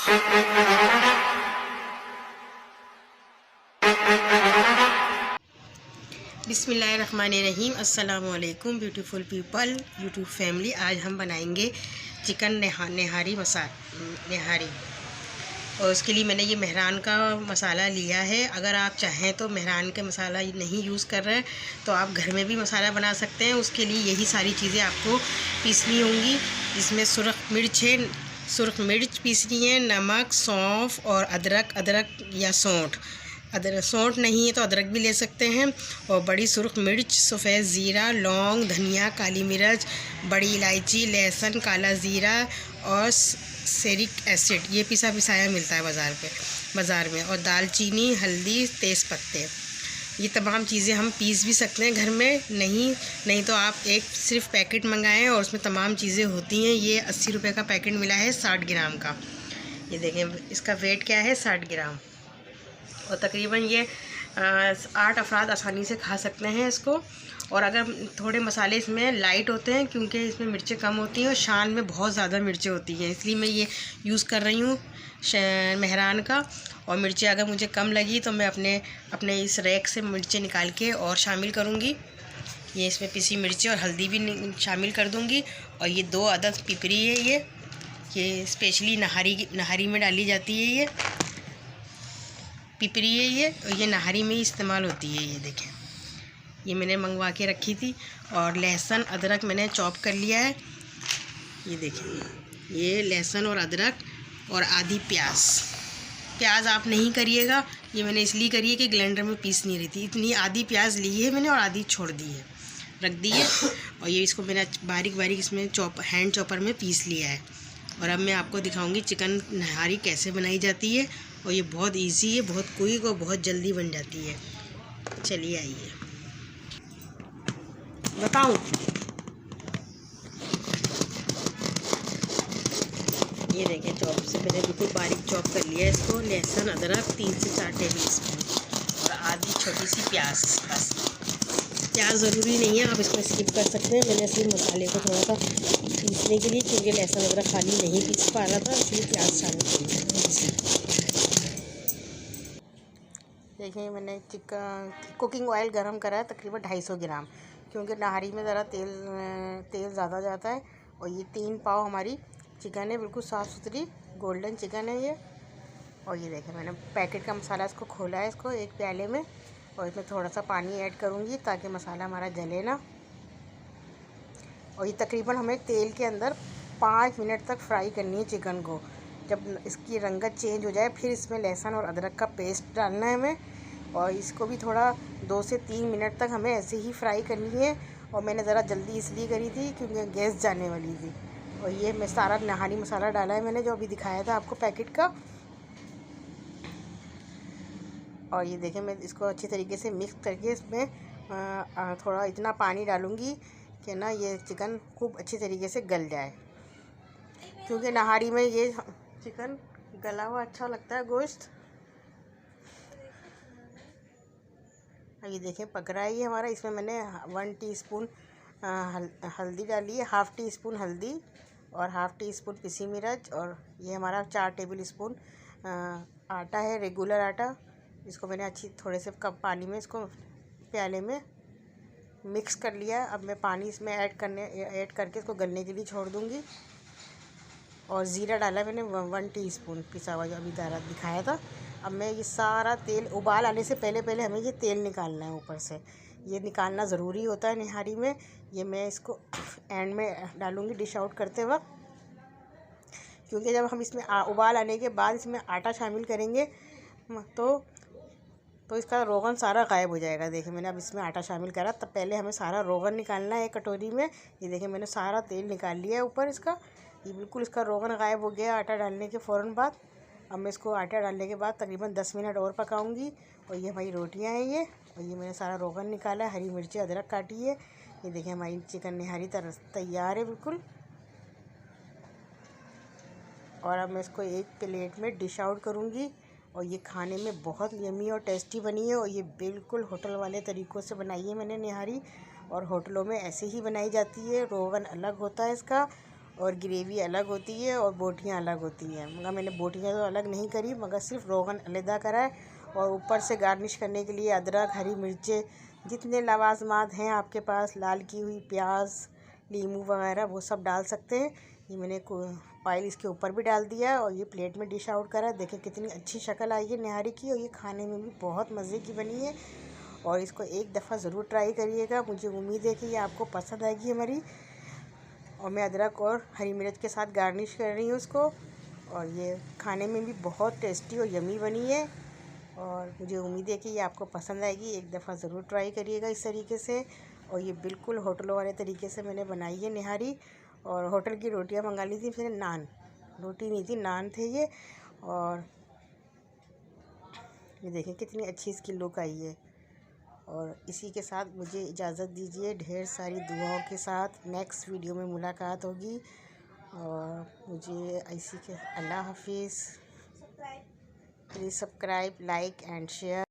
बिस्मिल्लाहिर्रहमानिर्रहीम। अस्सलाम वालेकुम ब्यूटीफुल पीपल यूट्यूब फैमिली। आज हम बनाएंगे चिकन नहारी और उसके लिए मैंने ये मेहरान का मसाला लिया है। अगर आप चाहें तो मेहरान का मसाला नहीं यूज़ कर रहे हैं तो आप घर में भी मसाला बना सकते हैं। उसके लिए यही सारी चीज़ें आपको पीसनी होंगी। इसमें सुरख मिर्च पीसनी है, नमक, सौंफ और अदरक या सौंठ नहीं है तो अदरक भी ले सकते हैं। और बड़ी सुरख मिर्च, सफ़ेद ज़ीरा, लौंग, धनिया, काली मिर्च, बड़ी इलायची, लहसुन, काला ज़ीरा और सेरिक एसिड, ये पिसाया मिलता है बाज़ार में। और दालचीनी, हल्दी, तेज़ पत्ते, ये तमाम चीज़ें हम पीस भी सकते हैं घर में। नहीं तो आप एक सिर्फ पैकेट मंगाएं और उसमें तमाम चीज़ें होती हैं। ये 80 रुपये का पैकेट मिला है 60 ग्राम का। ये देखें इसका वेट क्या है, 60 ग्राम। और तकरीबन ये 8 अफराद आसानी से खा सकते हैं इसको। और अगर थोड़े मसाले इसमें लाइट होते हैं क्योंकि इसमें मिर्चें कम होती हैं और शान में बहुत ज़्यादा मिर्चें होती हैं, इसलिए मैं ये यूज़ कर रही हूँ मेहरान का। और मिर्चें अगर मुझे कम लगी तो मैं अपने इस रैक से मिर्चें निकाल के और शामिल करूँगी। ये इसमें पिसी मिर्चें और हल्दी भी शामिल कर दूँगी। और ये 2 अदद पिपरी है, ये स्पेशली नहारी में डाली जाती है। ये पिपरी है ये नहारी में ही इस्तेमाल होती है। ये देखें, ये मैंने मंगवा के रखी थी। और लहसुन अदरक मैंने चॉप कर लिया है। ये देखें, ये लहसुन और अदरक और आधी प्याज आप नहीं करिएगा, ये मैंने इसलिए करी है कि ग्राइंडर में पीस नहीं रही थी। इतनी आधी प्याज ली है मैंने और आधी छोड़ दी है, रख दी है। और ये इसको मैंने बारीक इसमें हैंड चॉपर में पीस लिया है। और अब मैं आपको दिखाऊंगी चिकन नहारी कैसे बनाई जाती है। और ये बहुत इजी है, बहुत क्विक और बहुत जल्दी बन जाती है। चलिए आइए बताऊं। ये देखें, चॉप से मैंने बिल्कुल बारीक चॉप कर लिया है इसको। लहसुन अदरक 3 से 4 टेबल स्पून और आधी छोटी सी प्याज। बस प्याज ज़रूरी नहीं है, आप इसको स्किप कर सकते हैं। मैंने सिर्फ मसाले को थोड़ा सा पीसने के लिए, क्योंकि लहसुन अदरक खाली नहीं पीस पा रहा था, इसलिए प्याज शामिल करी। देखिए, मैंने चिकन कुकिंग ऑयल गरम करा है तकरीबन 250 ग्राम, क्योंकि नहारी में ज़रा तेल ज़्यादा जाता है। और ये 3 पाव हमारी चिकन है, बिल्कुल साफ़ सुथरी गोल्डन चिकन है ये। और ये देखें, मैंने पैकेट का मसाला इसको खोला है, इसको एक प्याले में। और इसमें थोड़ा सा पानी ऐड करूँगी ताकि मसाला हमारा जले ना। और ये तकरीबन हमें तेल के अंदर 5 मिनट तक फ्राई करनी है चिकन को। जब इसकी रंगत चेंज हो जाए फिर इसमें लहसुन और अदरक का पेस्ट डालना है हमें। और इसको भी थोड़ा 2 से 3 मिनट तक हमें ऐसे ही फ्राई करनी है। और मैंने ज़रा जल्दी इसलिए करी थी क्योंकि गैस जाने वाली थी। और ये मैं सारा नहारी मसाला डाला है मैंने, जो अभी दिखाया था आपको पैकेट का। और ये देखें, मैं इसको अच्छी तरीके से मिक्स करके इसमें थोड़ा इतना पानी डालूँगी कि ना ये चिकन खूब अच्छी तरीके से गल जाए, क्योंकि नहारी में ये चिकन गला हुआ अच्छा लगता है गोश्त। ये देखें, पक रहा है ये हमारा। इसमें मैंने 1 टीस्पून हल्दी डाली है, ½ टीस्पून हल्दी और ½ टीस्पून पिसी मिर्च। और ये हमारा 4 टेबल स्पून आटा है, रेगुलर आटा। इसको मैंने थोड़े से कप पानी में इसको प्याले में मिक्स कर लिया है। अब मैं पानी इसमें ऐड करके इसको गलने के लिए छोड़ दूँगी। और ज़ीरा डाला मैंने 1 टीस्पून पिसा हुआ, जो अभी दिखाया था। अब मैं ये सारा तेल उबाल आने से पहले हमें ये तेल निकालना है ऊपर से। ये निकालना ज़रूरी होता है निहारी में। ये मैं इसको एंड में डालूँगी डिश आउट करते वक्त, क्योंकि जब हम इसमें उबाल आने के बाद इसमें आटा शामिल करेंगे तो इसका रोगन सारा गायब हो जाएगा। देखिए, मैंने अब इसमें आटा शामिल करा, तब पहले हमें सारा रोगन निकालना है एक कटोरी में। ये देखिए, मैंने सारा तेल निकाल लिया है ऊपर इसका। ये बिल्कुल इसका रोगन गायब हो गया आटा डालने के फ़ौरन बाद। अब मैं इसको आटा डालने के बाद तकरीबन 10 मिनट और पकाऊंगी। और ये हमारी रोटियां हैं ये। और ये मैंने सारा रोगन निकाला है, हरी मिर्ची अदरक काटी है। ये देखिए, हमारी चिकन निहारी तैयार है बिल्कुल। और अब मैं इसको एक प्लेट में डिश आउट करूँगी। और ये खाने में बहुत यमी और टेस्टी बनी है। और ये बिल्कुल होटल वाले तरीक़ों से बनाई है मैंने निहारी, और होटलों में ऐसे ही बनाई जाती है। रोगन अलग होता है इसका और ग्रेवी अलग होती है और बोटियाँ अलग होती हैं। मगर मैंने बोटियाँ तो अलग नहीं करी, मगर सिर्फ रोगन अलहदा करा है। और ऊपर से गार्निश करने के लिए अदरक, हरी मिर्चें, जितने लवाजमात हैं आपके पास, लाल की हुई प्याज, नींबू वगैरह, वो सब डाल सकते हैं। ये मैंने ऑयल इसके ऊपर भी डाल दिया है और ये प्लेट में डिश आउट करा है। देखें कितनी अच्छी शक्ल आई है निहारी की, और ये खाने में भी बहुत मज़े की बनी है। और इसको एक दफ़ा ज़रूर ट्राई करिएगा। मुझे उम्मीद है कि ये आपको पसंद आएगी हमारी। और मैं अदरक और हरी मिर्च के साथ गार्निश कर रही हूँ उसको। और ये खाने में भी बहुत टेस्टी और यमी बनी है। और मुझे उम्मीद है कि ये आपको पसंद आएगी। एक दफ़ा ज़रूर ट्राई करिएगा इस तरीके से। और ये बिल्कुल होटलों वाले तरीके से मैंने बनाई है निहारी। और होटल की रोटियां मंगा ली थी फिर, नान, रोटी नहीं थी, नान थे ये। और ये देखें कितनी अच्छी इसकी लुक आई है। और इसी के साथ मुझे इजाज़त दीजिए, ढेर सारी दुआओं के साथ नेक्स्ट वीडियो में मुलाकात होगी। और मुझे इसी के अल्लाह हाफिज़। Please subscribe, like and share.